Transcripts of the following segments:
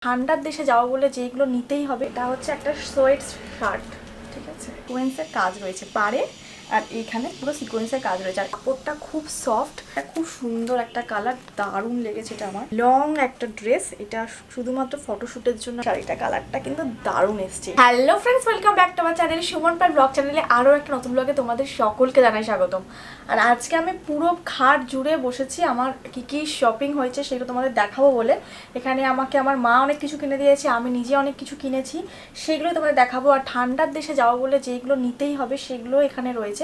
ঠান্ডার দেশে যাওয়া বলে যেগুলো নিতেই হবে, এটা হচ্ছে একটা সোয়েট শার্ট, ঠিক আছে। সিকোয়েন্সের কাজ রয়েছে পাড়ে, আর এইখানে পুরো সিকোয়েন্সের কাজ রয়েছে। আর কাপড়টা খুব সফট, খুব সুন্দর একটা কালার, দারুণ লেগেছে এটা আমার। লং একটা ড্রেস, এটা শুধুমাত্র ফটোশুটের জন্য। শাড়িটা কালারটা কিন্তু দারুণ এসছে। Hello friends, welcome back to আমার চ্যানেল সুমন পাল ব্লগ চ্যানেলে আরও একটা নতুন ব্লগে তোমাদের সকলকে জানাই স্বাগতম। আর আজকে আমি পুরো খাট জুড়ে বসেছি, আমার কি কি শপিং হয়েছে সেগুলো তোমাদের দেখাবো বলে। এখানে আমাকে আমার মা অনেক কিছু কিনে দিয়েছে, আমি নিজে অনেক কিছু কিনেছি, সেগুলো তোমাদের দেখাবো। আর ঠান্ডার দেশে যাওয়া বলে যেগুলো নিতেই হবে সেগুলো এখানে রয়েছে।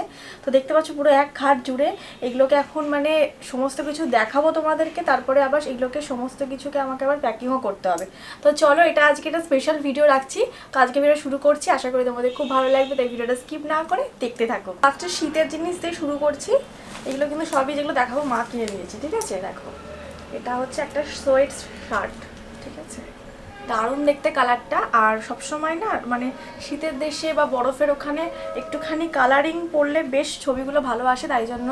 তো দেখতে পাচ্ছ পুরো এক খাট জুড়ে এগুলোকে এখন মানে সমস্ত কিছু দেখাবো তোমাদেরকে, তারপরে আবার এগুলোকে সমস্ত কিছুকে আমাকে আবার প্যাকিংও করতে হবে। তো চলো, এটা আজকে একটা স্পেশাল ভিডিও রাখছি। তো আজকে ভিডিও শুরু করছি, আশা করি তোমাদের খুব ভালো লাগবে, তাই ভিডিওটা স্কিপ না করে দেখতে থাকো। ফার্স্টে শীতের জিনিস দিয়ে শুরু করছি। এগুলো কিন্তু সবই যেগুলো দেখাবো মা কিনে দিয়েছে, ঠিক আছে। দেখো, এটা হচ্ছে একটা সোয়েট শার্ট, ঠিক আছে, দারুণ দেখতে কালারটা। আর সবসময় না মানে শীতের দেশে বা বরফের ওখানে একটুখানি কালারিং পরলে বেশ ছবিগুলো ভালো আসে, তাই জন্য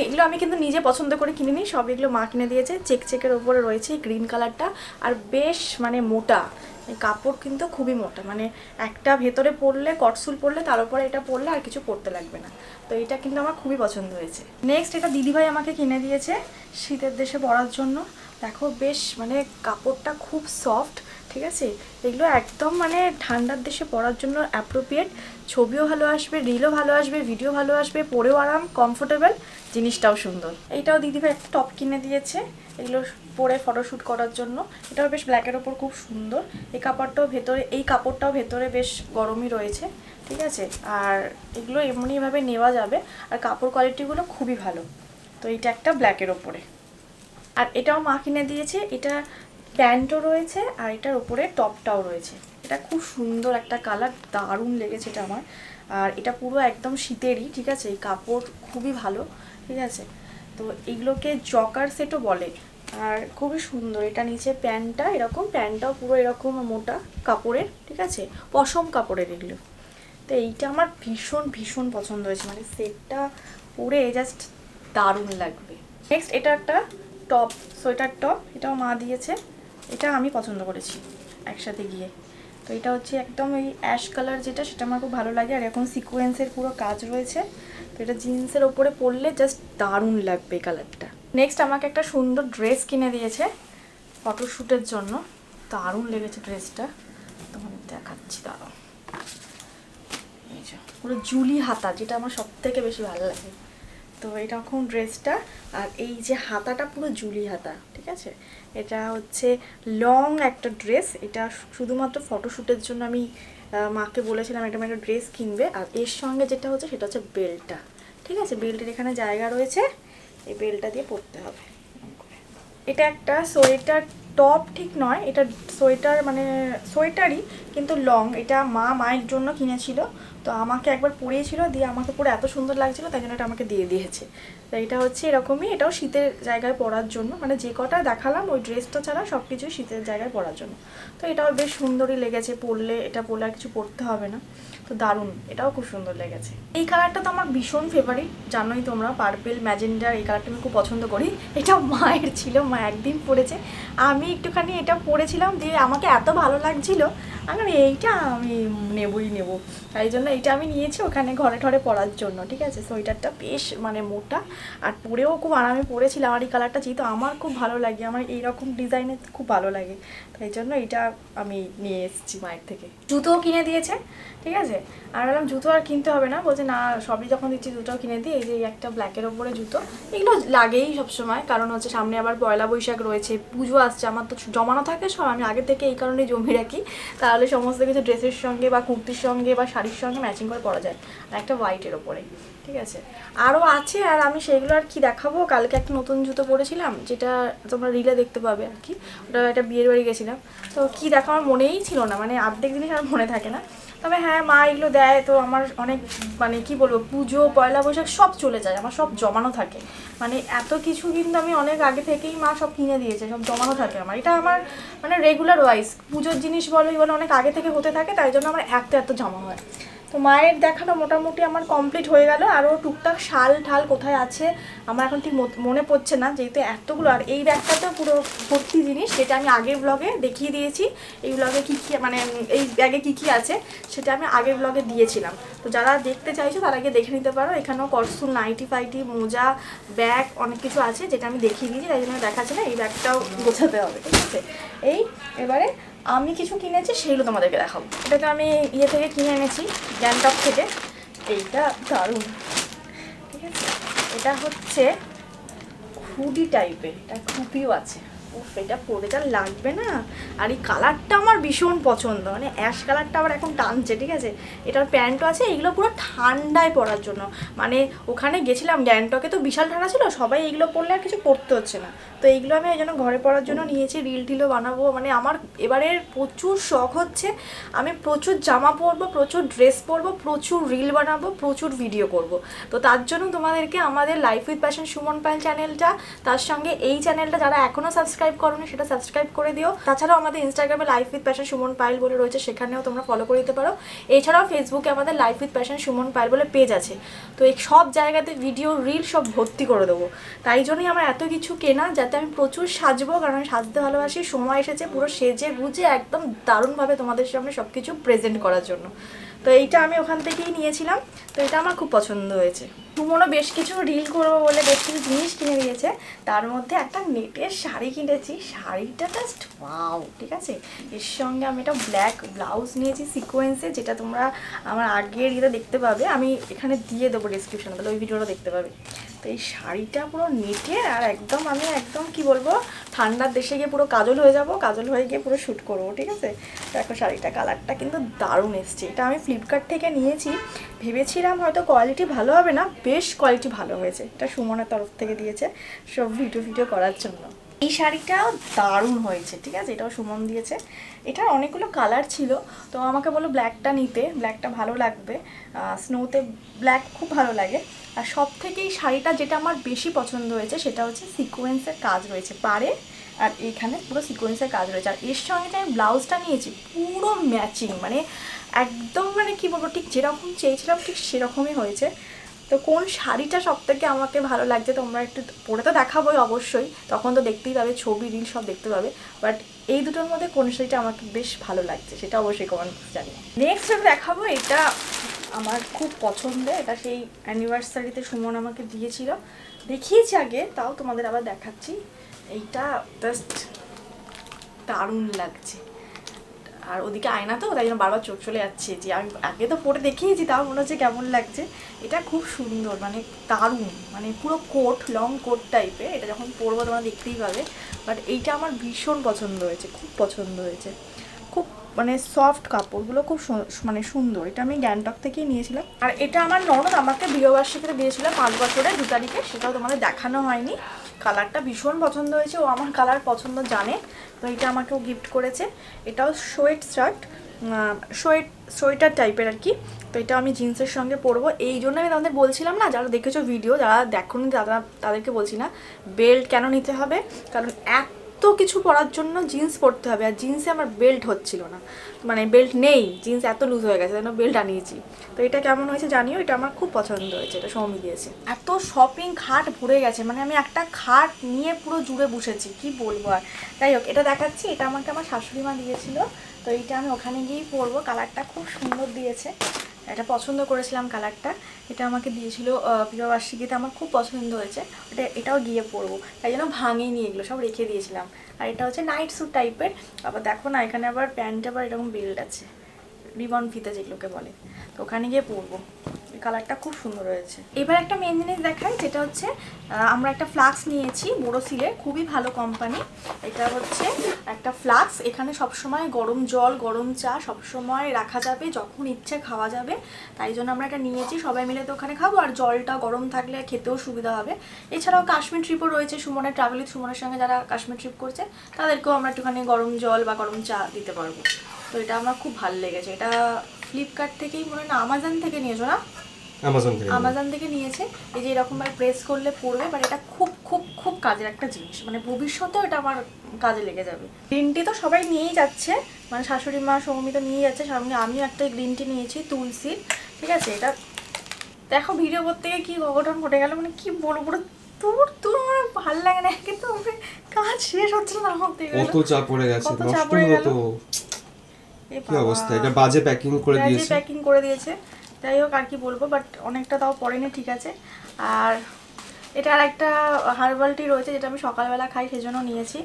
এগুলো আমি কিন্তু নিজে পছন্দ করে কিনিনি, সব এগুলো মা কিনে দিয়েছে। চেক চেকের ওপরে রয়েছে গ্রিন কালারটা, আর বেশ মানে মোটা এই কাপড়, কিন্তু খুবই মোটা, মানে একটা ভেতরে পরলে কটসুল পরলে তার উপরে এটা পরলে আর কিছু পরতে লাগবে না। তো এটা কিন্তু আমার খুবই পছন্দ হয়েছে। নেক্সট, এটা দিদিভাই আমাকে কিনে দিয়েছে শীতের দেশে পরার জন্য। দেখো বেশ মানে কাপড়টা খুব সফট, ঠিক আছে। এগুলো একদম মানে ঠান্ডার দেশে পরার জন্য অ্যাপ্রোপ্রিয়েট। ছবিও ভালো আসবে, রিলও ভালো আসবে, ভিডিও ভালো আসবে, পরেও আরাম, কমফোর্টেবল, জিনিসটাও সুন্দর। এইটাও দিদিভাই একটা টপ কিনে দিয়েছে এগুলো পরে ফটোশ্যুট করার জন্য। এটাও বেশ ব্ল্যাকের ওপর খুব সুন্দর। এই কাপড়টাও ভেতরে বেশ গরমই রয়েছে, ঠিক আছে। আর এগুলো এমনিভাবে নেওয়া যাবে, আর কাপড় কোয়ালিটিগুলো খুবই ভালো। তো এটা একটা ব্ল্যাকের ওপরে। আর এটাও মা কিনে দিয়েছে, এটা প্যান্টও রয়েছে আর এটার ওপরে টপটাও রয়েছে। এটা খুব সুন্দর একটা কালার, দারুণ লেগেছে এটা আমার। আর এটা পুরো একদম শীতেরই, ঠিক আছে। এই কাপড় খুবই ভালো, ঠিক আছে। তো এগুলোকে জকার সেটও বলে, আর খুবই সুন্দর। এটা নিচে প্যান্টটা এরকম, প্যান্টটাও পুরো এরকম মোটা কাপড়ের, ঠিক আছে, পশম কাপড়ের এগুলো। তো এইটা আমার ভীষণ ভীষণ পছন্দ হয়েছে, মানে সেটটা পরে জাস্ট দারুণ লাগবে। নেক্সট, এটা একটা টপ, সোয়েটার টপ, এটাও মা দিয়েছে। এটা আমি পছন্দ করেছি একসাথে গিয়ে। তো এটা হচ্ছে একদম এই অ্যাশ কালার যেটা, সেটা আমার খুব ভালো লাগে। আর এখন সিকোয়েন্সের পুরো কাজ রয়েছে, তো এটা জিন্সের ওপরে পরলে জাস্ট দারুণ লাগবে এই কালারটা। নেক্সট, আমাকে একটা সুন্দর ড্রেস কিনে দিয়েছে ফটোশ্যুটের জন্য, দারুণ লেগেছে ড্রেসটা, তোমাদের দেখাচ্ছি, দারুণ। এই যে পুরো জুলি হাতা, যেটা আমার সব থেকে বেশি ভালো লাগে। তো এরকম ড্রেসটা, আর এই যে হাতাটা পুরো জুলি হাতা, ঠিক আছে। এটা হচ্ছে লং একটা ড্রেস, এটা শুধুমাত্র ফটোশ্যুটের জন্য আমি মাকে বলেছিলাম এটা একটা ড্রেস কিনবে। আর এর সঙ্গে যেটা হচ্ছে সেটা হচ্ছে বেল্টটা, ঠিক আছে। বেল্টের এখানে জায়গা রয়েছে, এই বেল্টটা দিয়ে পরতে হবে। এটা একটা সোয়েটার টপ ঠিক নয়, এটা সোয়েটার মানে সোয়েটারই কিন্তু লং। এটা মায়ের জন্য কিনেছিল, তো আমাকে একবার পরিয়েছিল, দিয়ে আমাকে পরে এত সুন্দর লাগছিল, তাই জন্য এটা আমাকে দিয়ে দিয়েছে। তো এটা হচ্ছে এরকমই, এটাও শীতের জায়গায় পরার জন্য, মানে যে কটা দেখালাম ওই ড্রেসটা ছাড়া সব কিছুই শীতের জায়গায় পরার জন্য। তো এটাও বেশ সুন্দরই লেগেছে, পরলে এটা পরলে আর কিছু পরতে হবে না, তো দারুণ, এটাও খুব সুন্দর লেগেছে। এই কালারটা তো আমার ভীষণ ফেভারিট, জানোই তোমরা, পার্পেল ম্যাজেন্ডার এই কালারটা আমি খুব পছন্দ করি। এটা মায়ের ছিল, মা একদিন পরেছে, আমি একটুখানি এটা পরেছিলাম, দিয়ে আমাকে এত ভালো লাগছিল, এইটা আমি নেবই নেব, তাই জন্য এইটা আমি নিয়েছি ওখানে ঘরে ঠরে পরার জন্য, ঠিক আছে। সোয়েটারটা বেশ মানে মোটা, আর পরেও খুব আরামে পরেছিলাম। আর এই কালারটা যেহেতু আমার খুব ভালো লাগে, আমার এইরকম ডিজাইনের খুব ভালো লাগে, তাই জন্য এটা আমি নিয়ে এসেছি মায়ের থেকে। জুতোও কিনে দিয়েছে, ঠিক আছে। আর বললাম জুতো আর কিনতে হবে না, বলছে না সবই যখন দিচ্ছি জুতোও কিনে দিই। এই যে একটা ব্ল্যাকের ওপরে জুতো, এগুলো লাগেই সবসময়, কারণ হচ্ছে সামনে আবার পয়লা বৈশাখ রয়েছে, পুজো আসছে, আমার তো জমানো থাকে সব, আমি আগে থেকে এই কারণে জমিয়ে রাখি, তাহলে সমস্ত কিছু ড্রেসের সঙ্গে বা কুর্তির সঙ্গে বা শাড়ির সঙ্গে ম্যাচিং করে পরা যায়। আর একটা হোয়াইটের ওপরে, ঠিক আছে। আরও আছে, আর আমি সেগুলো আর কি দেখাবো। কালকে একটা নতুন জুতো পরেছিলাম, যেটা তোমরা রিলে দেখতে পাবে আর কি, ওটা একটা বিয়ের বাড়ি গেছিলাম, তো কি দেখো আমার মনেই ছিল না, মানে অর্ধেক জিনিস আমার মনে থাকে না। তবে হ্যাঁ, মা এগুলো দেয়, তো আমার অনেক মানে কি বলবো, পুজো পয়লা বৈশাখ সব চলে যায়, আমার সব জমানো থাকে, মানে এত কিছু কিন্তু আমি অনেক আগে থেকেই মা সব কিনে দিয়েছে, সব জমানো থাকে আমার। এটা আমার মানে রেগুলার ওয়াইজ পুজোর জিনিস বলো, এগুলো অনেক আগে থেকে হতে থাকে, তাই জন্য আমার এত জমা হয়। তো মায়ের দেখানো মোটামুটি আমার কমপ্লিট হয়ে গেল। আরও টুকটাক শাল ঠাল কোথায় আছে আমার এখন ঠিক মনে পড়ছে না, যেহেতু এতগুলো। আর এই ব্যাগটা তো পুরো ভর্তি জিনিস, যেটা আমি আগের ব্লগে দেখিয়ে দিয়েছি। এই ব্লগে কী কী মানে এই ব্যাগে কী কী আছে সেটা আমি আগের ব্লগে দিয়েছিলাম। তো যারা দেখতে চাইছো তারা আগে দেখে নিতে পারো। এখানেও কটসুন নাইটি ফাইটি মোজা ব্যাগ অনেক কিছু আছে যেটা আমি দেখিয়ে দিয়েছি, তাই জন্য দেখাচ্ছে না। এই ব্যাগটাও গোছাতে হবে, ঠিক আছে। এবারে আমি কিছু কিনেছি সেইগুলো তোমাদেরকে দেখাবো। এটাকে আমি ইয়ে থেকে কিনে এনেছি, গ্যাংটক থেকে। এইটা দারুণ, ঠিক আছে। এটা হচ্ছে হুডি টাইপের, এটা খুপিও আছে। উফ, এটা পরে যা লাগবে না। আর এই কালারটা আমার ভীষণ পছন্দ, মানে অ্যাশ কালারটা আবার এখন টানছে, ঠিক আছে। এটার প্যান্টও আছে। এইগুলো পুরো ঠান্ডায় পরার জন্য, মানে ওখানে গেছিলাম গ্যাংটকে তো বিশাল ঠান্ডা ছিল, সবাই এইগুলো পরলে আর কিছু পরতে হচ্ছে না। তো এইগুলো আমি এই জন্য ঘরে পরার জন্য নিয়েছি। রিল টিলও বানাবো, মানে আমার এবারের প্রচুর শখ হচ্ছে আমি প্রচুর জামা পরবো, প্রচুর ড্রেস পরবো, প্রচুর রিল বানাবো, প্রচুর ভিডিও করব। তো তার জন্য তোমাদেরকে আমাদের life with passion Suman Payel চ্যানেলটা, তার সঙ্গে এই চ্যানেলটা যারা এখনও সাবস্ক্রাইব করোনি সেটা সাবস্ক্রাইব করে দিও। তাছাড়াও আমাদের ইনস্টাগ্রামে life with passion Suman Payel বলে রয়েছে, সেখানেও তোমরা ফলো করে দিতে পারো। এছাড়াও ফেসবুকে আমাদের life with passion Suman Payel বলে পেজ আছে। তো এই সব জায়গাতে ভিডিও রিল সব ভর্তি করে দেবো। তাই জন্যই আমার এত কিছু কেনা, যাতে আমি প্রচুর সাজবো, কারণ আমি সাজতে ভালোবাসি। সময় এসেছে পুরো সেজে গুজে একদম দারুণভাবে তোমাদের সামনে সব কিছু প্রেজেন্ট করার জন্য। তো এইটা আমি ওখান থেকেই নিয়েছিলাম। তো এটা আমার খুব পছন্দ হয়েছে। সুমনও বেশ কিছু রিল করবো বলে বেশ কিছু জিনিস কিনে দিয়েছে। তার মধ্যে একটা নেটের শাড়ি কিনেছি, শাড়িটা জাস্ট ওয়াও, ঠিক আছে। এর সঙ্গে আমি একটা ব্ল্যাক ব্লাউজ নিয়েছি সিকোয়েন্সে, যেটা তোমরা আমার আগের ইয়েটা দেখতে পাবে, আমি এখানে দিয়ে দেবো ডিসক্রিপশনে, তাহলে ওই ভিডিওটা দেখতে পাবে। তো এই শাড়িটা পুরো নেটের, আর একদম আমি একদম কি বলবো, ঠান্ডার দেশে গিয়ে পুরো কাজল হয়ে যাব, কাজল হয়ে গিয়ে পুরো শ্যুট করবো, ঠিক আছে। দেখো শাড়িটা কালারটা কিন্তু দারুণ এসছে। এটা আমি ফ্লিপকার্ট থেকে নিয়েছি, ভেবেছিলাম হয়তো কোয়ালিটি ভালো হবে না, বেশ কোয়ালিটি ভালো হয়েছে। এটা সুমনের তরফ থেকে দিয়েছে সব ভিডিও করার জন্য। এই শাড়িটাও দারুণ হয়েছে, ঠিক আছে। এটাও সুমন দিয়েছে। এটার অনেকগুলো কালার ছিল, তো আমাকে বললো ব্ল্যাকটা নিতে, ব্ল্যাকটা ভালো লাগবে, স্নোতে ব্ল্যাক খুব ভালো লাগে। আর সব থেকে এই শাড়িটা যেটা আমার বেশি পছন্দ হয়েছে সেটা হচ্ছে সিকোয়েন্সের কাজ রয়েছে পাড়ে, আর এইখানে পুরো সিকোয়েন্সের কাজ রয়েছে। আর এর সঙ্গে যে আমি ব্লাউজটা নিয়েছি পুরো ম্যাচিং, মানে একদম মানে কী বলবো, ঠিক যেরকম চেয়েছিলাম ঠিক সেরকমই হয়েছে। তো কোন শাড়িটা সবথেকে আমাকে ভালো লাগছে তোমরা একটু পরে তো দেখাবোই অবশ্যই, তখন তো দেখতেই পাবে, ছবি রিল সব দেখতে পাবে। বাট এই দুটোর মধ্যে কোন শাড়িটা আমাকে বেশ ভালো লাগছে সেটা অবশ্যই কমেন্ট জানি। নেক্সট যেটা দেখাবো, এটা আমার খুব পছন্দের। এটা সেই অ্যানিভার্সারিতে সুমন আমাকে দিয়েছিল, দেখিয়েছি আগে, তাও তোমাদের আবার দেখাচ্ছি। এইটা জাস্ট দারুণ লাগছে। আর ওদিকে আয়না তো, তাই জন্য বারবার চোখ চলে যাচ্ছে, যে আমি আগে তো পরে দেখিয়েছি, তাও মনে হচ্ছে কেমন লাগছে। এটা খুব সুন্দর, মানে দারুণ, মানে পুরো কোট, লং কোট টাইপের। এটা যখন পরবো তোমরা দেখতেই পাবে। বাট এইটা আমার ভীষণ পছন্দ হয়েছে, খুব পছন্দ হয়েছে। খুব মানে সফট কাপড়গুলো খুব মানে সুন্দর। এটা আমি গ্যাংটক থেকেই নিয়েছিলাম। আর এটা আমার ননদ আমাকে বিবাহবার্ষিকীতে দিয়েছিল 5 বছরের 2 তারিখে, সেটাও তোমাদের দেখানো হয়নি। কালারটা ভীষণ পছন্দ হয়েছে, ও আমার কালার পছন্দ জানে, তো এটা আমাকেও গিফট করেছে। এটাও সোয়েট শার্ট, সোয়েটার টাইপের আর কি। তো এটা আমি জিন্সের সঙ্গে পরবো। এই জন্য আমি তোমাদের বলছিলাম না, যারা দেখেছো ভিডিও, যারা দেখোনি তাদেরকে বলছি না বেল্ট কেন নিতে হবে, কারণ এত কিছু পরার জন্য জিন্স পরতে হবে, আর জিন্সে আমার বেল্ট হচ্ছিল না, মানে বেল্ট নেই, জিন্স এত লুজ হয়ে গেছে, যেন বেল্ট আনিয়েছি। তো এটা কেমন হয়েছে জানিও, এটা আমার খুব পছন্দ হয়েছে। এটা সৌমি দিয়েছে। এত শপিং খাট ভরে গেছে, মানে আমি একটা খাট নিয়ে পুরো জুড়ে বসেছি, কি বলবো আর। যাই হোক, এটা দেখাচ্ছি। এটা আমাকে আমার শাশুড়ি মা দিয়েছিল, তো এইটা আমি ওখানে গিয়েই পরবো। কালারটা খুব সুন্দর দিয়েছে, এটা পছন্দ করেছিলাম কালারটা। এটা আমাকে দিয়েছিল বিবাহবার্ষিকীতে, আমার খুব পছন্দ হয়েছে। এটাও গিয়ে পরবো, তাই জন্য ভাঙিনি, এগুলো সব রেখে দিয়েছিলাম। আর এটা হচ্ছে নাইট স্যুট টাইপের। আবার দেখো না, এখানে আবার প্যান্ট আবার এরকম বেল্ট আছে, রিবন ফিতে যেগুলোকে বলে। তো ওখানে গিয়ে পরবো। কালারটা খুব সুন্দর হয়েছে। এবার একটা মেন জিনিস দেখাই, যেটা হচ্ছে আমরা একটা ফ্লাক্স নিয়েছি বোরোসিলের, খুবই ভালো কোম্পানি। এটা হচ্ছে একটা ফ্লাক্স, এখানে সবসময় গরম জল গরম চা সবসময় রাখা যাবে, যখন ইচ্ছে খাওয়া যাবে। তাই জন্য আমরা এটা নিয়েছি, সবাই মিলে তো ওখানে খাবো, আর জলটা গরম থাকলে খেতেও সুবিধা হবে। এছাড়াও কাশ্মীর ট্রিপও রয়েছে, সুমনের ট্রাভেল উইথ সুমনের সঙ্গে যারা কাশ্মীর ট্রিপ করছে তাদেরকেও আমরা একটুখানি গরম জল বা গরম চা দিতে পারবো। তো এটা আমার খুব ভালো লেগেছে। এটা ফ্লিপকার্ট থেকেই মনে হয় না, আমাজন থেকে নিয়েছো না? আমাজন থেকে নিয়েছে। এই যে এরকমভাবে প্রেস করলে পড়বে, বাট এটা খুব খুব খুব কাজের একটা জিনিস, মানে ভবিষ্যতেও এটা আমার কাজে লেগে যাবে। গ্রিন টি তো সবাই নিয়েই যাচ্ছে, মানে শাশুড়ি মা সৌমি তো নিয়েই যাচ্ছে, সামনে আমিও একটা গ্রিন টি নিয়েছি তুলসীর। ঠিক আছে। এটা দেখো ভিডিও করতে গিয়ে কী অঘটন ঘটে গেল, মানে কি বলবো, পুরো তোর তোর আমার ভালো লাগে না, কিন্তু আমার কাজ শেষ হচ্ছে না হতে গেল, কত চাপ পড়ে গেছে, কত চাপ নষ্ট পড়ে হলো গেল। তো। কি অবস্থা, এটা বাজে প্যাকিং করে বাজে দিয়েছে। প্যাকিং করে দিয়েছে, যাই হোক আর কি বলবো, বাট অনেকটা তাও পড়েনি, ঠিক আছে। আর এটা আর একটা হার্বাল টি রয়েছে যেটা আমি সকালবেলা খাই, সেজন্য নিয়েছি।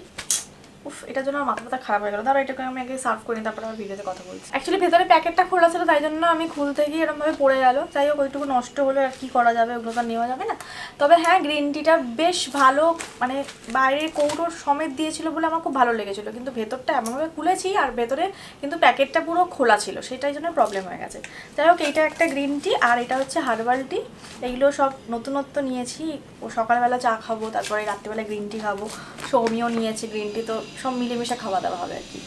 উফ, এটার জন্য আমার মাথা ব্যথা খারাপ হয়ে গেল। ধরো এটাকে আমি আগে সার্ভ করি, তারপরে আমার ভিডিওতে কথা বলছি। অ্যাকচুয়ালি ভেতরে প্যাকেটটা খোলা ছিল, তাই জন্য আমি খুলতে গিয়ে এরকমভাবে পড়ে গেল। যাই হোক ওইটুকু নষ্ট হলে আর কী করা যাবে, ওগুলো তো আর নেওয়া যাবে না। তবে হ্যাঁ, গ্রিন টিটা বেশ ভালো, মানে বাইরের কৌটোর সমেত দিয়েছিল বলে আমার খুব ভালো লেগেছিলো, কিন্তু ভেতরটা এমনভাবে খুলেছি আর ভেতরে কিন্তু প্যাকেটটা পুরো খোলা ছিল, সেটাই জন্য প্রবলেম হয়ে গেছে। যাই হোক এইটা একটা গ্রিন টি, আর এটা হচ্ছে হার্বাল টি। এইগুলো সব নতুনত্ব নিয়েছি, ও সকালবেলা চা খাবো, তারপরে রাত্রিবেলা গ্রিন টি খাবো, সৌমিও নিয়েছে গ্রিন টি, তো সব মিলেমিশে খাওয়া দাওয়া হবে আর কি।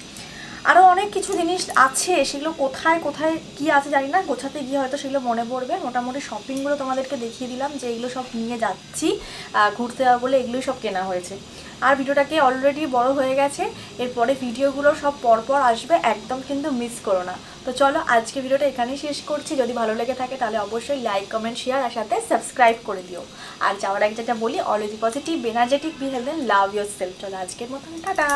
আরও অনেক কিছু জিনিস আছে, সেগুলো কোথায় কোথায় কী আছে জানি না, গোছাতে গিয়ে হয়তো সেগুলো মনে পড়বে। মোটামুটি শপিংগুলো তোমাদেরকে দেখিয়ে দিলাম যে এগুলো সব নিয়ে যাচ্ছি ঘুরতে যাওয়া বলে, এগুলোই সব কেনা হয়েছে। আর ভিডিওটাকে অলরেডি বড় হয়ে গেছে, এরপরে ভিডিওগুলো সব পরপর আসবে, একদম কিন্তু মিস করো না। তো চলো আজকে ভিডিওটা এখানেই শেষ করছি। যদি ভালো লেগে থাকে তাহলে অবশ্যই লাইক, কমেন্ট, শেয়ার আর সাথে সাবস্ক্রাইব করে দিও। আর যাওয়ার আগে যেটা বলি, always positive, energetic, be health, love yourself. চলো আজকের মতন টাটা।